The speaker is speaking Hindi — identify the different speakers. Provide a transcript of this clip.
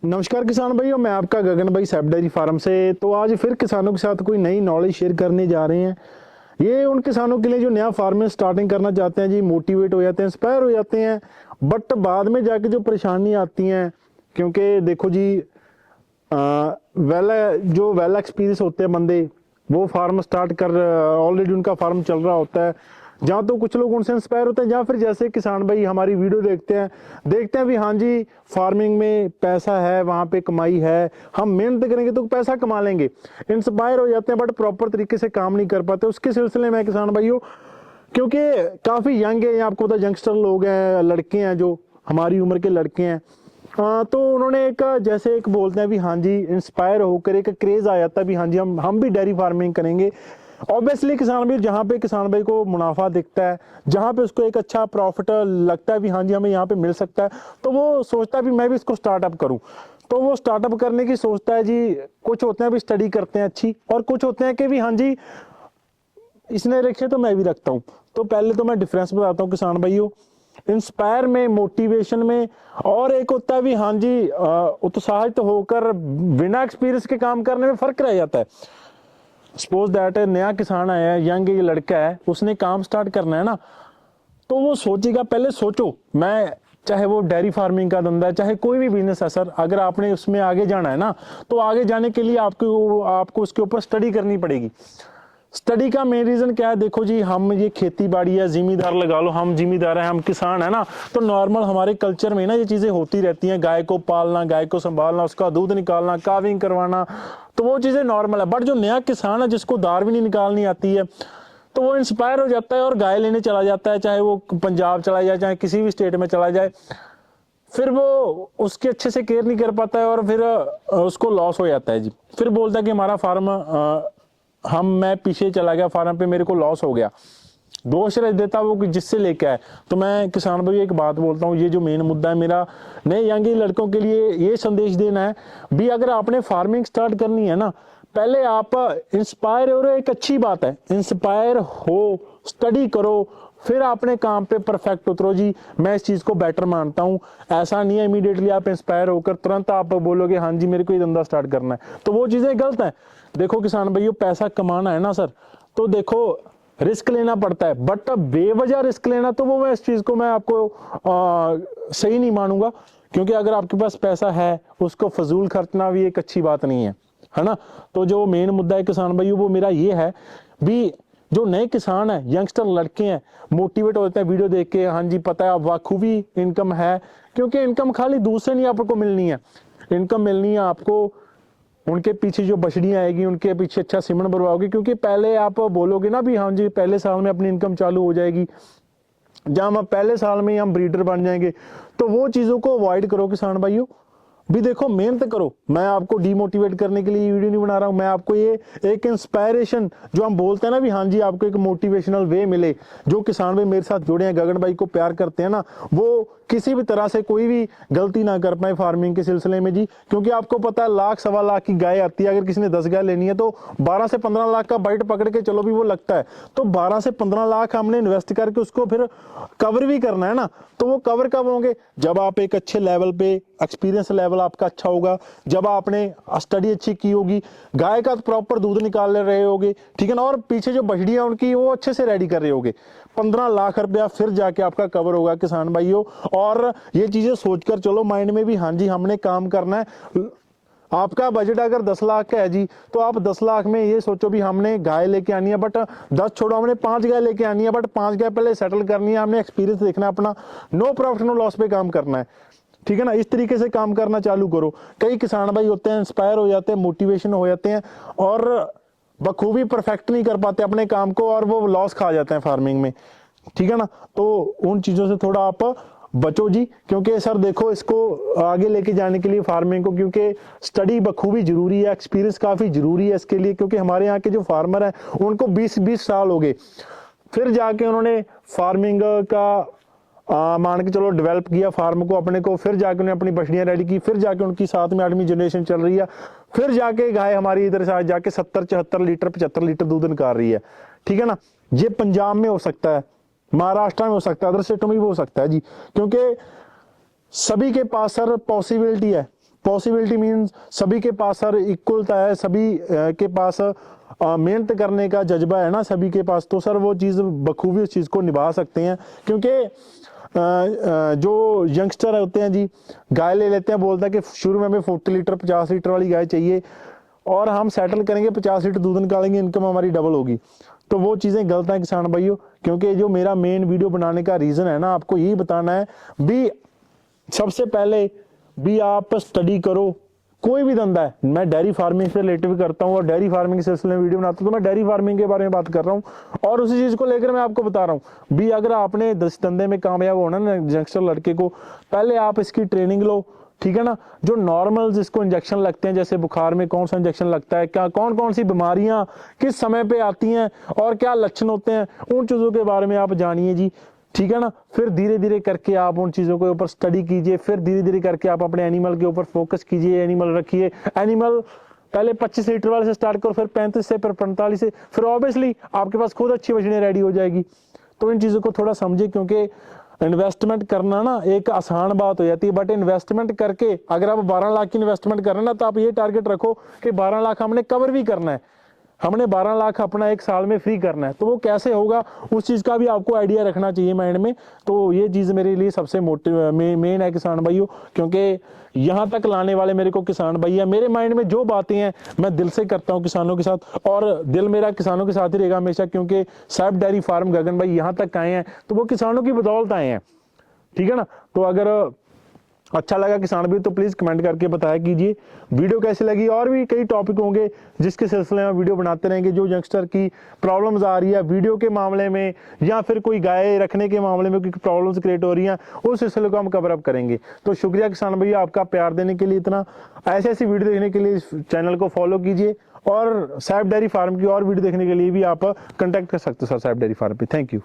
Speaker 1: नमस्कार किसान भाइयों, मैं आपका गगन भाई सैफ डेयरी फार्म से। तो आज फिर किसानों के साथ कोई नई नॉलेज शेयर करने जा रहे हैं। ये उन किसानों के लिए जो नया फार्मिंग स्टार्टिंग करना चाहते हैं जी, मोटिवेट हो जाते हैं, इंस्पायर हो जाते हैं, बट बाद में जाके जो परेशानी आती हैं, क्योंकि देखो जी वेल एक्सपीरियंस होते हैं बंदे, वो फार्म स्टार्ट कर ऑलरेडी उनका फार्म चल रहा होता है। जहाँ तो कुछ लोग उनसे इंस्पायर होते हैं, जहाँ फिर जैसे किसान भाई हमारी वीडियो देखते हैं भी हाँ जी फार्मिंग में पैसा है, वहाँ पे कमाई है, हम मेहनत करेंगे तो पैसा कमा लेंगे, इंस्पायर हो जाते हैं, बट प्रॉपर तरीके से काम नहीं कर पाते। उसके सिलसिले में किसान भाइयों, क्योंकि काफ़ी यंग है, आपको पता यंगस्टर लोग हैं, लड़के हैं, जो हमारी उम्र के लड़के हैं, तो उन्होंने एक जैसे एक बोलते हैं भी हाँ जी इंस्पायर होकर एक क्रेज आ जाता है भी हाँ जी हम भी डेयरी फार्मिंग करेंगे। ऑब्वियसली किसान भाई, जहाँ पे किसान भाई को मुनाफा दिखता है, जहाँ पे उसको एक अच्छा प्रॉफिट लगता है भी हाँ जी हमें यहाँ पे मिल सकता है, तो वो सोचता है भी मैं भी इसको स्टार्टअप करूँ। तो वो स्टार्टअप करने की सोचता है जी। कुछ होते हैं भी स्टडी करते हैं अच्छी, और कुछ होते हैं कि भी हाँ जी इसने रखे तो मैं भी रखता हूँ। तो पहले तो मैं डिफरेंस बताता हूँ किसान भाइयों, इंस्पायर में, मोटिवेशन में, और एक होता है भी हाँ जी उत्साहित होकर बिना एक्सपीरियंस के काम करने में फर्क रह जाता है। सपोज दैट नया किसान आया है, यंग ये लड़का है, उसने काम स्टार्ट करना है ना, तो वो सोचेगा, पहले सोचो, मैं चाहे वो डेयरी फार्मिंग का धंधा है, चाहे कोई भी बिजनेस है सर, अगर आपने उसमें आगे जाना है ना, तो आगे जाने के लिए आपको उसके ऊपर स्टडी करनी पड़ेगी। स्टडी का मेन रीजन क्या है? देखो जी, हम ये खेती बाड़ी है, जिम्मेदार लगा लो, हम जिम्मेदार हैं, हम किसान है ना, तो नॉर्मल हमारे कल्चर में ना ये चीजें होती रहती हैं। गाय को पालना, गाय को संभालना, उसका दूध निकालना, काविंग करवाना, तो वो चीजें नॉर्मल है। बट जो नया किसान है जिसको दार भी नहीं निकालनी आती है, तो वो इंस्पायर हो जाता है और गाय लेने चला जाता है, चाहे वो पंजाब चला जाए, चाहे किसी भी स्टेट में चला जाए। फिर वो उसके अच्छे से केयर नहीं कर पाता है, और फिर उसको लॉस हो जाता है जी। फिर बोलता है कि हमारा फार्म मैं पीछे चला गया, फार्म पे मेरे को लॉस हो गया। दोष रह देता वो कि जिससे लेके आए। तो मैं किसान भाई एक बात बोलता हूँ, ये जो मेन मुद्दा है मेरा नए यंग लड़कों के लिए ये संदेश देना है भी, अगर आपने फार्मिंग स्टार्ट करनी है ना, पहले आप इंस्पायर हो रहे, एक अच्छी बात है, इंस्पायर हो, स्टडी करो, फिर अपने काम पे परफेक्ट उतरो जी। मैं इस चीज को बेटर मानता हूं। ऐसा नहीं है इमीडिएटली आप इंस्पायर होकर तुरंत आप बोलोगे हाँ जी मेरे को ये धंधा स्टार्ट करना है, तो वो चीजें गलत है। देखो किसान भाइयों, पैसा कमाना है ना सर, तो देखो रिस्क लेना पड़ता है, बट बेवजह रिस्क लेना, तो वो मैं इस चीज को मैं आपको सही नहीं मानूंगा। क्योंकि अगर आपके पास पैसा है, उसको फजूल खर्चना भी एक अच्छी बात नहीं है ना। तो जो मेन मुद्दा है किसान भाइयों, वो मेरा ये है भी, जो नए किसान है, यंगस्टर लड़के हैं, मोटिवेट होते हैं वीडियो देख के, हाँ जी पता है अब बखूबी इनकम है। क्योंकि इनकम खाली दूध से नहीं आपको मिलनी है, इनकम मिलनी है आपको उनके पीछे जो बछड़ियां आएगी, उनके पीछे अच्छा सीमन भरवाओगे। क्योंकि पहले आप बोलोगे ना भी हाँ जी पहले साल में अपनी इनकम चालू हो जाएगी, जहां हम पहले साल में ही हम ब्रीडर बन जाएंगे, तो वो चीजों को अवॉइड करो किसान भाइयों। भी देखो मेहनत करो, मैं आपको डीमोटिवेट करने के लिए वीडियो नहीं बना रहा हूं, मैं आपको ये एक इंस्पायरेशन, जो हम बोलते हैं ना भी हाँ जी आपको एक मोटिवेशनल वे मिले। जो किसान भाई मेरे साथ जुड़े हैं, गगन भाई को प्यार करते हैं ना, वो किसी भी तरह से कोई भी गलती ना कर पाए फार्मिंग के सिलसिले में जी। क्योंकि आपको पता है लाख सवा लाख की गाय आती है, अगर किसी ने 10 गाय लेनी है तो 12 से 15 लाख का बाइट पकड़ के चलो भी वो लगता है। तो 12 से 15 लाख हमने इन्वेस्ट करके उसको फिर कवर भी करना है ना, तो वो कवर कब होंगे? जब आप एक अच्छे लेवल पे, एक्सपीरियंस लेवल आपका अच्छा होगा, जब आपने स्टडी अच्छी की होगी, गाय का प्रॉपर दूध निकाल रहे होगे, ठीक है ना, और पीछे जो बछड़ियां उनकी वो अच्छे से रेडी कर रहे होगे, 15 लाख रुपया फिर जाके आपका कवर होगा किसान भाइयों। और ये चीजें सोचकर चलो माइंड में भी हाँ जी हमने काम करना है। आपका बजट अगर 10 लाख का है जी, तो आप 10 लाख में ये सोचो भी हमने गाय लेके आनी है, बट 10 छोड़ो, हमने 5 गाय लेके आनी है, बट 5 गाय पहले सेटल करनी है, हमने एक्सपीरियंस देखना है अपना, नो प्रॉफिट नो लॉस पे काम करना है, ठीक है ना। इस तरीके से काम करना चालू करो। कई किसान भाई होते हैं इंस्पायर हो जाते हैं, मोटिवेशन हो जाते हैं, और बखूबी परफेक्ट नहीं कर पाते अपने काम को, और वो लॉस खा जाते हैं फार्मिंग में, ठीक है ना। तो उन चीजों से थोड़ा आप बचो जी। क्योंकि सर देखो, इसको आगे लेके जाने के लिए फार्मिंग को, क्योंकि स्टडी बखूबी जरूरी है, एक्सपीरियंस काफी जरूरी है इसके लिए। क्योंकि हमारे यहाँ के जो फार्मर हैं उनको 20-20 साल हो गए, फिर जाके उन्होंने फार्मिंग का मान के चलो डेवलप किया फार्म को अपने को, फिर जाके उन्हें अपनी बछड़ियां रेडी की, फिर जाके उनकी 7वीं 8वीं जनरेशन चल रही है, फिर जाके गाय हमारी इधर से आज जाके 70-74 लीटर 75 लीटर दूध निकाल रही है, ठीक है ना। ये पंजाब में हो सकता है, महाराष्ट्र में हो सकता है, अदर स्टेटों में भी हो सकता है जी। क्योंकि सभी के पास सर पॉसिबिलिटी है, पॉसिबिलिटी मीन्स सभी के पास सर इक्वलता है, सभी के पास मेहनत करने का जज्बा है ना सभी के पास, तो सर वो चीज़ बखूबी उस चीज़ को निभा सकते हैं। क्योंकि जो यंगस्टर होते हैं जी, गाय ले लेते हैं, बोलता है कि शुरू में हमें 40 लीटर 50 लीटर वाली गाय चाहिए और हम सेटल करेंगे 50 लीटर दूध निकालेंगे, इनकम हमारी डबल होगी। तो वो चीज़ें गलत हैं किसान भाइयों। क्योंकि जो मेरा मेन वीडियो बनाने का रीज़न है ना, आपको यही बताना है भी, सबसे पहले भी आप स्टडी करो। कोई भी धंधा है, मैं डेयरी फार्मिंग से रिलेटिव करता हूँ और डेयरी फार्मिंग के सिलसिले में वीडियो बनाता हूँ, तो मैं डेयरी फार्मिंग के बारे में बात कर रहा हूँ और उसी चीज़ को लेकर मैं आपको बता रहा हूँ भी, अगर आपने इस धंधे में कामयाब होना ना यंगस्टर लड़के को, पहले आप इसकी ट्रेनिंग लो, ठीक है ना। जो नॉर्मल जिसको इंजेक्शन लगते हैं, जैसे बुखार में कौन सा इंजेक्शन लगता है, क्या कौन कौन सी बीमारियां किस समय पे आती हैं और क्या लक्षण होते हैं, उन चीज़ों के बारे में आप जानिए जी, ठीक है ना। फिर धीरे धीरे करके आप उन चीज़ों के ऊपर स्टडी कीजिए, फिर धीरे धीरे करके आप अपने एनिमल के ऊपर फोकस कीजिए, एनिमल रखिए। एनिमल पहले 25 लीटर वाले से स्टार्ट करो, फिर 35 से, फिर 45 से, फिर ऑब्वियसली आपके पास खुद अच्छी मशीनें रेडी हो जाएगी। तो इन चीज़ों को थोड़ा समझे, क्योंकि इन्वेस्टमेंट करना ना एक आसान बात हो जाती है, बट इन्वेस्टमेंट करके अगर आप 12 लाख की इन्वेस्टमेंट कर रहे हैं ना, तो आप ये टारगेट रखो कि 12 लाख हमने कवर भी करना है, हमने 12 लाख अपना एक साल में फ्री करना है। तो वो कैसे होगा, उस चीज़ का भी आपको आइडिया रखना चाहिए माइंड में। तो ये चीज़ मेरे लिए सबसे मेन है किसान भाइयों, क्योंकि यहाँ तक लाने वाले मेरे को किसान भाई है। मेरे माइंड में जो बातें हैं मैं दिल से करता हूँ किसानों के साथ, और दिल मेरा किसानों के साथ ही रहेगा हमेशा, क्योंकि साहब डेयरी फार्म गगन भाई यहाँ तक आए हैं तो वो किसानों की बदौलत आए हैं, ठीक है ना। तो अगर अच्छा लगा किसान भी, तो प्लीज कमेंट करके बताया कीजिए वीडियो कैसी लगी। और भी कई टॉपिक होंगे जिसके सिलसिले में वीडियो बनाते रहेंगे, जो यंगस्टर की प्रॉब्लम्स आ रही है वीडियो के मामले में, या फिर कोई गाय रखने के मामले में कोई प्रॉब्लम्स क्रिएट हो रही हैं, उस सिलसिले को हम कवर अप करेंगे। तो शुक्रिया किसान भैया आपका प्यार देने के लिए, इतना ऐसे ऐसी वीडियो देखने के लिए इस चैनल को फॉलो कीजिए, और साहब डेयरी फार्म की और वीडियो देखने के लिए भी आप कंटेक्ट कर सकते हो सर साहब डेयरी फार्म पे। Thank you.